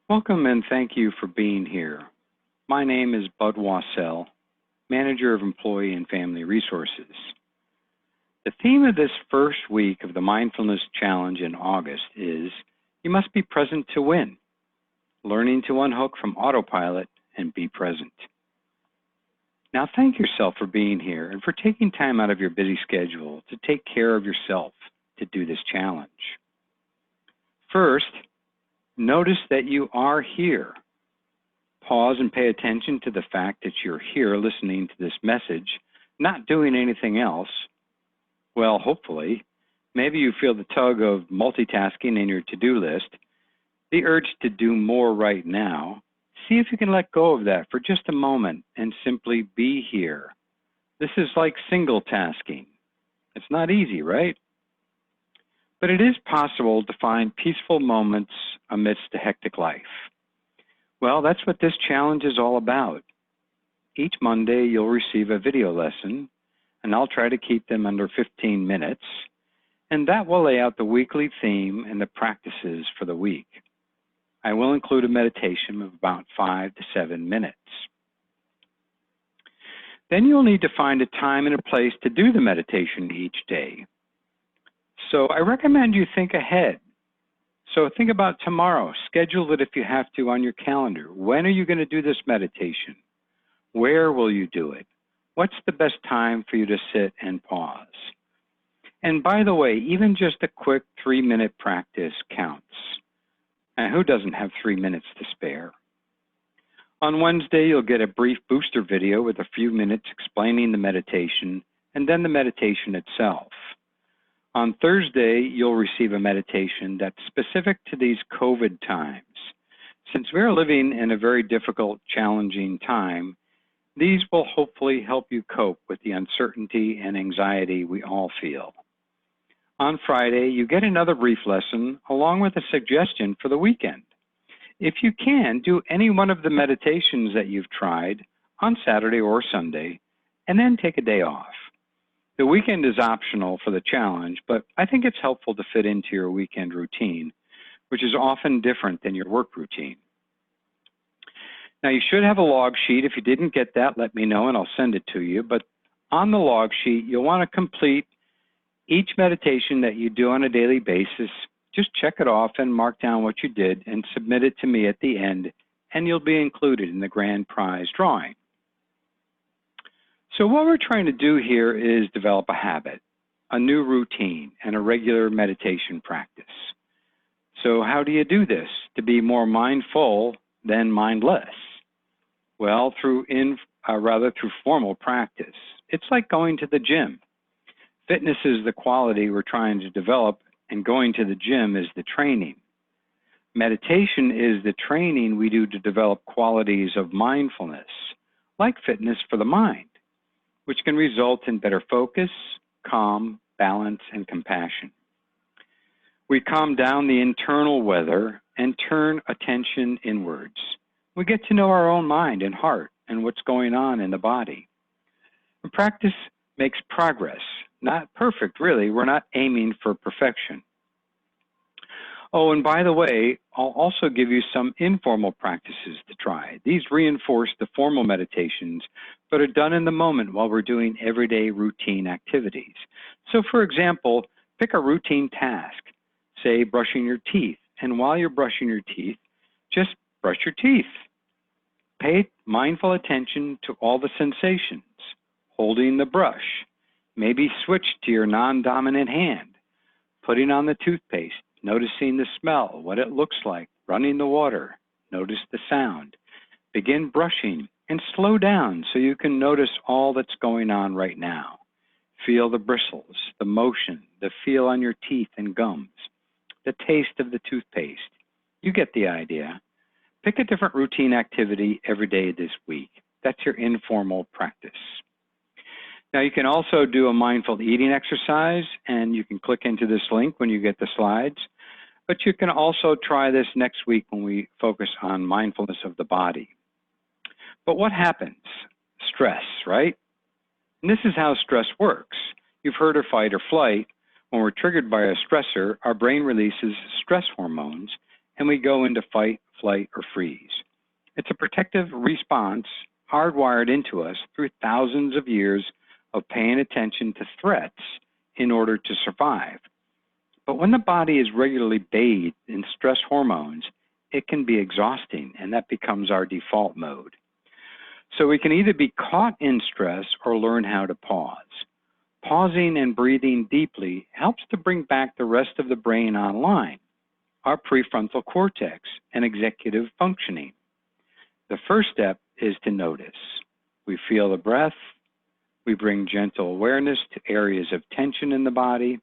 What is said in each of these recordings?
Welcome and thank you for being here. My name is Bud Wassell, Manager of Employee and Family Resources. The theme of this first week of the Mindfulness Challenge in August is You Must Be Present to Win, learning to unhook from autopilot and be present. Now thank yourself for being here and for taking time out of your busy schedule to take care of yourself to do this challenge. First, notice that you are here. Pause and pay attention to the fact that you're here listening to this message, not doing anything else. Well, hopefully, maybe you feel the tug of multitasking in your to-do list, the urge to do more right now. See if you can let go of that for just a moment and simply be here. This is like single tasking. It's not easy, right? But it is possible to find peaceful moments amidst a hectic life. Well, that's what this challenge is all about. Each Monday, you'll receive a video lesson, and I'll try to keep them under 15 minutes, and that will lay out the weekly theme and the practices for the week. I will include a meditation of about 5 to 7 minutes. Then you'll need to find a time and a place to do the meditation each day. So I recommend you think ahead. So think about tomorrow. Schedule it if you have to on your calendar. When are you going to do this meditation? Where will you do it? What's the best time for you to sit and pause? And by the way, even just a quick 3-minute practice counts. And who doesn't have 3 minutes to spare? On Wednesday, you'll get a brief booster video with a few minutes explaining the meditation and then the meditation itself. On Thursday, you'll receive a meditation that's specific to these COVID times. Since we're living in a very difficult, challenging time, these will hopefully help you cope with the uncertainty and anxiety we all feel. On Friday, you get another brief lesson along with a suggestion for the weekend. If you can, do any one of the meditations that you've tried on Saturday or Sunday, and then take a day off. The weekend is optional for the challenge, but I think it's helpful to fit into your weekend routine, which is often different than your work routine. Now, you should have a log sheet. If you didn't get that, let me know and I'll send it to you. But on the log sheet, you'll want to complete each meditation that you do on a daily basis. Just check it off and mark down what you did and submit it to me at the end, and you'll be included in the grand prize drawing. So what we're trying to do here is develop a habit, a new routine, and a regular meditation practice. So how do you do this to be more mindful than mindless? Well, through formal practice. It's like going to the gym. Fitness is the quality we're trying to develop, and going to the gym is the training. Meditation is the training we do to develop qualities of mindfulness, like fitness for the mind, which can result in better focus, calm, balance, and compassion. We calm down the internal weather and turn attention inwards. We get to know our own mind and heart and what's going on in the body. And practice makes progress. Not perfect, really. We're not aiming for perfection. Oh, and by the way, I'll also give you some informal practices to try. These reinforce the formal meditations, but are done in the moment while we're doing everyday routine activities. So for example, pick a routine task, say brushing your teeth, and while you're brushing your teeth, just brush your teeth. Pay mindful attention to all the sensations, holding the brush, maybe switch to your non-dominant hand, putting on the toothpaste, noticing the smell, what it looks like, running the water, notice the sound. Begin brushing and slow down so you can notice all that's going on right now. Feel the bristles, the motion, the feel on your teeth and gums, the taste of the toothpaste. You get the idea. Pick a different routine activity every day this week. That's your informal practice. Now, you can also do a mindful eating exercise, and you can click into this link when you get the slides. But you can also try this next week when we focus on mindfulness of the body. But what happens? Stress, right? And this is how stress works. You've heard of fight or flight. When we're triggered by a stressor, our brain releases stress hormones, and we go into fight, flight, or freeze. It's a protective response hardwired into us through thousands of years of paying attention to threats in order to survive. But when the body is regularly bathed in stress hormones, it can be exhausting, and that becomes our default mode. So we can either be caught in stress or learn how to pause. Pausing and breathing deeply helps to bring back the rest of the brain online, our prefrontal cortex and executive functioning. The first step is to notice. We feel the breath. We bring gentle awareness to areas of tension in the body,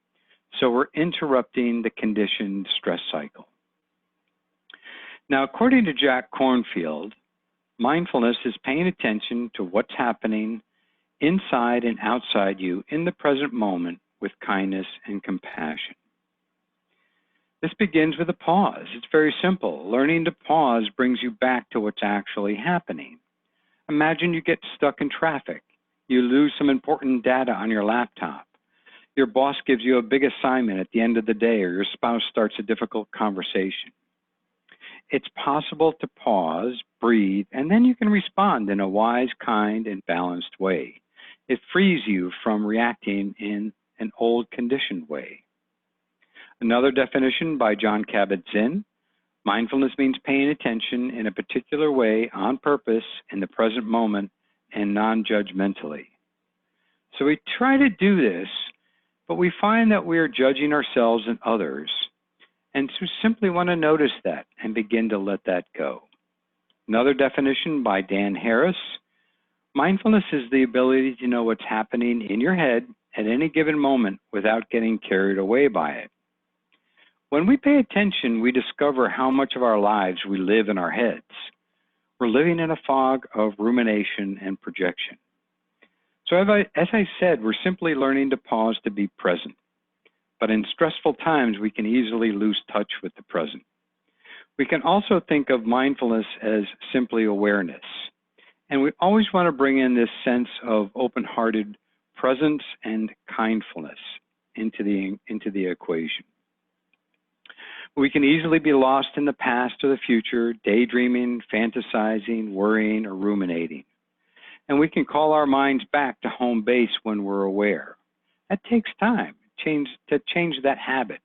so we're interrupting the conditioned stress cycle. Now, according to Jack Kornfield, mindfulness is paying attention to what's happening inside and outside you in the present moment with kindness and compassion. This begins with a pause. It's very simple. Learning to pause brings you back to what's actually happening. Imagine you get stuck in traffic. You lose some important data on your laptop. Your boss gives you a big assignment at the end of the day, or your spouse starts a difficult conversation. It's possible to pause, breathe, and then you can respond in a wise, kind, and balanced way. It frees you from reacting in an old, conditioned way. Another definition by John Kabat-Zinn: mindfulness means paying attention in a particular way on purpose in the present moment and non-judgmentally. So we try to do this, but we find that we are judging ourselves and others, and so simply want to notice that and begin to let that go. Another definition by Dan Harris: mindfulness is the ability to know what's happening in your head at any given moment without getting carried away by it. When we pay attention, we discover how much of our lives we live in our heads. We're living in a fog of rumination and projection. So as I said, we're simply learning to pause to be present. But in stressful times, we can easily lose touch with the present. We can also think of mindfulness as simply awareness. And we always want to bring in this sense of open-hearted presence and kindfulness into the equation. We can easily be lost in the past or the future, daydreaming, fantasizing, worrying, or ruminating. And we can call our minds back to home base when we're aware. That takes time to change that habit.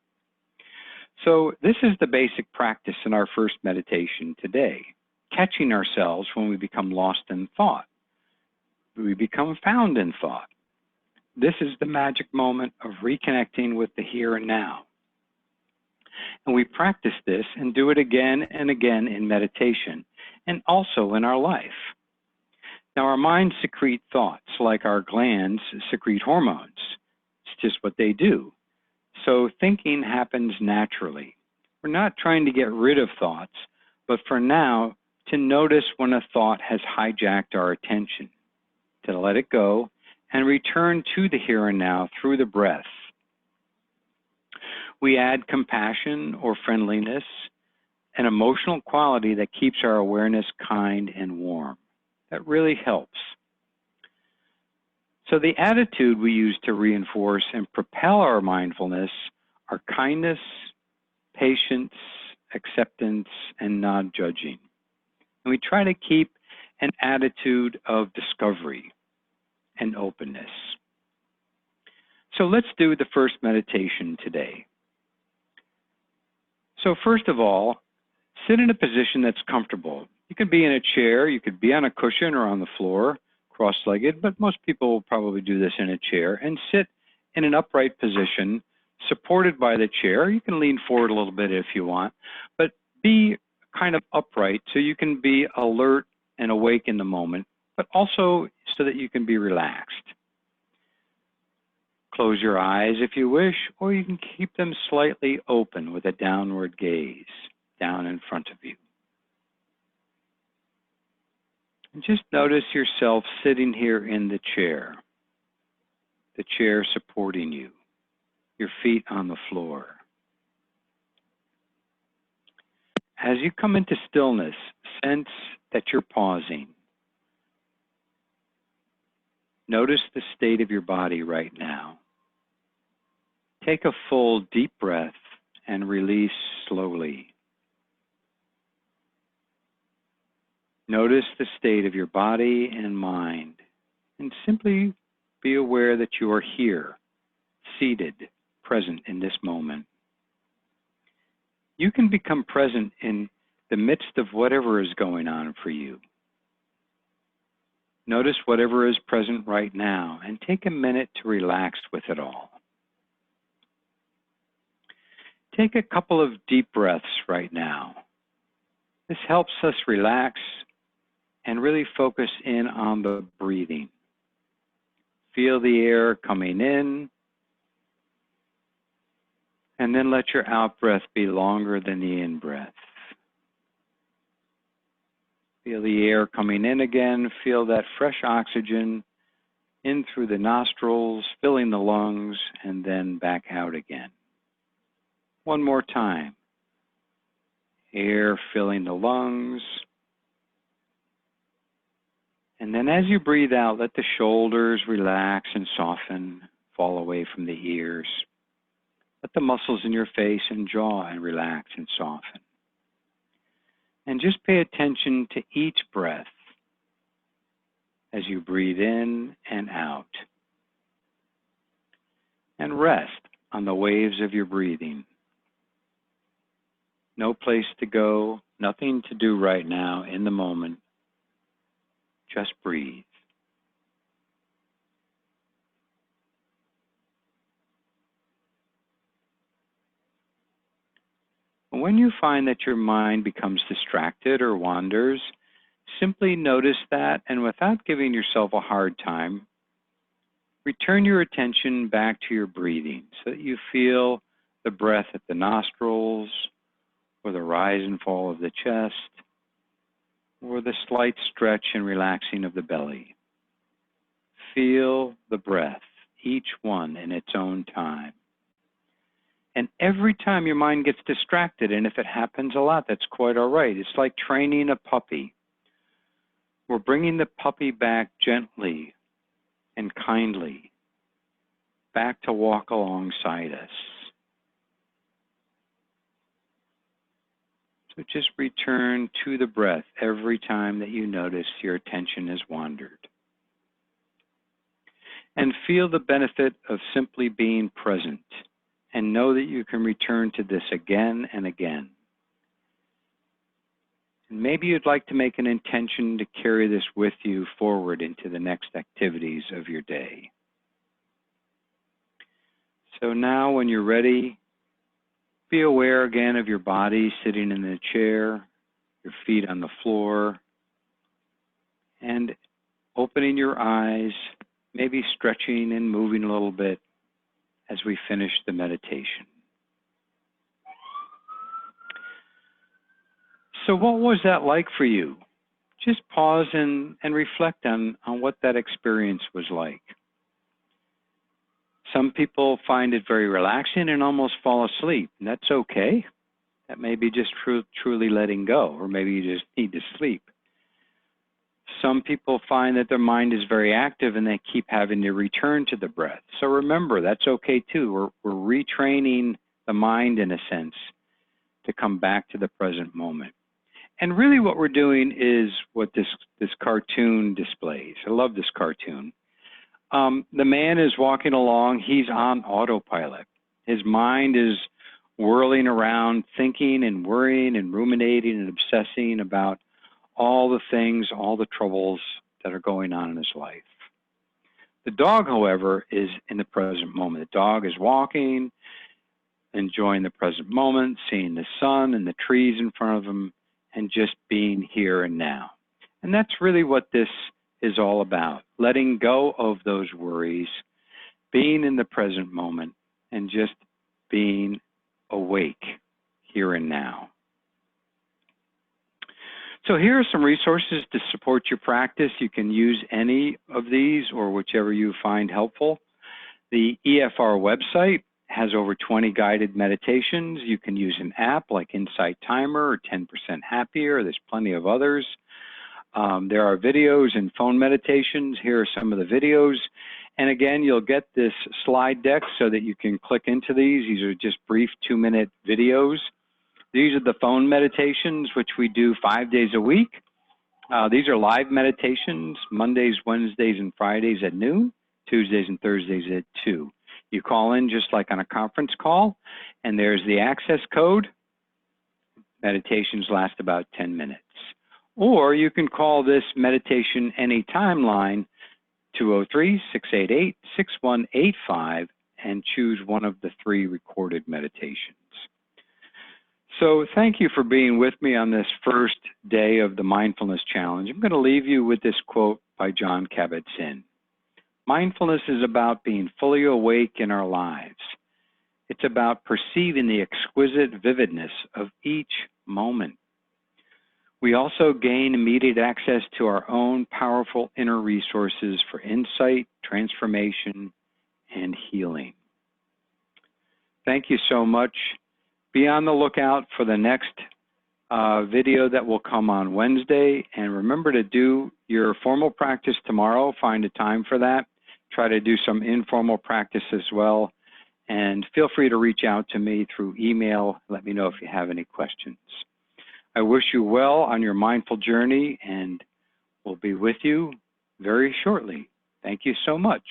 So this is the basic practice in our first meditation today, catching ourselves when we become lost in thought. We become found in thought. This is the magic moment of reconnecting with the here and now. And we practice this and do it again and again in meditation and also in our life. Now, our minds secrete thoughts like our glands secrete hormones. It's just what they do. So thinking happens naturally. We're not trying to get rid of thoughts, but for now, to notice when a thought has hijacked our attention, to let it go and return to the here and now through the breath. We add compassion or friendliness, an emotional quality that keeps our awareness kind and warm. That really helps. So the attitude we use to reinforce and propel our mindfulness are kindness, patience, acceptance, and non-judging. And we try to keep an attitude of discovery and openness. So let's do the first meditation today. So first of all, sit in a position that's comfortable. You can be in a chair, you could be on a cushion or on the floor, cross-legged, but most people will probably do this in a chair, and sit in an upright position, supported by the chair. You can lean forward a little bit if you want, but be kind of upright so you can be alert and awake in the moment, but also so that you can be relaxed. Close your eyes if you wish, or you can keep them slightly open with a downward gaze down in front of you. And just notice yourself sitting here in the chair supporting you, your feet on the floor. As you come into stillness, sense that you're pausing. Notice the state of your body right now. Take a full, deep breath and release slowly. Notice the state of your body and mind, and simply be aware that you are here, seated, present in this moment. You can become present in the midst of whatever is going on for you. Notice whatever is present right now and take a minute to relax with it all. Take a couple of deep breaths right now. This helps us relax and really focus in on the breathing. Feel the air coming in, and then let your out-breath be longer than the in-breath. Feel the air coming in again. Feel that fresh oxygen in through the nostrils, filling the lungs, and then back out again. One more time. Air filling the lungs. And then as you breathe out, let the shoulders relax and soften, fall away from the ears. Let the muscles in your face and jaw relax and soften. And just pay attention to each breath as you breathe in and out. And rest on the waves of your breathing. No place to go, nothing to do right now in the moment. Just breathe. When you find that your mind becomes distracted or wanders, simply notice that, and without giving yourself a hard time, return your attention back to your breathing so that you feel the breath at the nostrils, or the rise and fall of the chest, or the slight stretch and relaxing of the belly. Feel the breath, each one in its own time. And every time your mind gets distracted, and if it happens a lot, that's quite all right. It's like training a puppy. We're bringing the puppy back gently and kindly, back to walk alongside us. So just return to the breath every time that you notice your attention has wandered. And feel the benefit of simply being present, and know that you can return to this again and again. And maybe you'd like to make an intention to carry this with you forward into the next activities of your day. So now when you're ready, be aware again of your body sitting in the chair, your feet on the floor, and opening your eyes, maybe stretching and moving a little bit as we finish the meditation. So what was that like for you? Just pause and reflect on what that experience was like. Some people find it very relaxing and almost fall asleep, and that's okay. That may be just truly letting go, or maybe you just need to sleep. Some people find that their mind is very active and they keep having to return to the breath. So remember, that's okay too. We're retraining the mind in a sense to come back to the present moment. And really what we're doing is what this cartoon displays. I love this cartoon. The man is walking along, he's on autopilot. His mind is whirling around, thinking and worrying and ruminating and obsessing about all the things, all the troubles that are going on in his life. The dog, however, is in the present moment. The dog is walking, enjoying the present moment, seeing the sun and the trees in front of him, and just being here and now. And that's really what this is all about, letting go of those worries, being in the present moment, and just being awake here and now. So here are some resources to support your practice. You can use any of these or whichever you find helpful. The EFR website has over 20 guided meditations. You can use an app like Insight Timer or 10% Happier. There's plenty of others. There are videos and phone meditations. Here are some of the videos. And again, you'll get this slide deck so that you can click into these. These are just brief 2-minute videos. These are the phone meditations, which we do 5 days a week. These are live meditations, Mondays, Wednesdays, and Fridays at noon, Tuesdays and Thursdays at 2. You call in just like on a conference call, and there's the access code. Meditations last about 10 minutes. Or you can call this meditation anytime line 203-688-6185 and choose one of the 3 recorded meditations. So thank you for being with me on this first day of the Mindfulness Challenge. I'm going to leave you with this quote by Jon Kabat-Zinn. Mindfulness is about being fully awake in our lives. It's about perceiving the exquisite vividness of each moment. We also gain immediate access to our own powerful inner resources for insight, transformation, and healing. Thank you so much. Be on the lookout for the next video that will come on Wednesday. And remember to do your formal practice tomorrow. Find a time for that. Try to do some informal practice as well. And feel free to reach out to me through email. Let me know if you have any questions. I wish you well on your mindful journey, and we'll be with you very shortly. Thank you so much.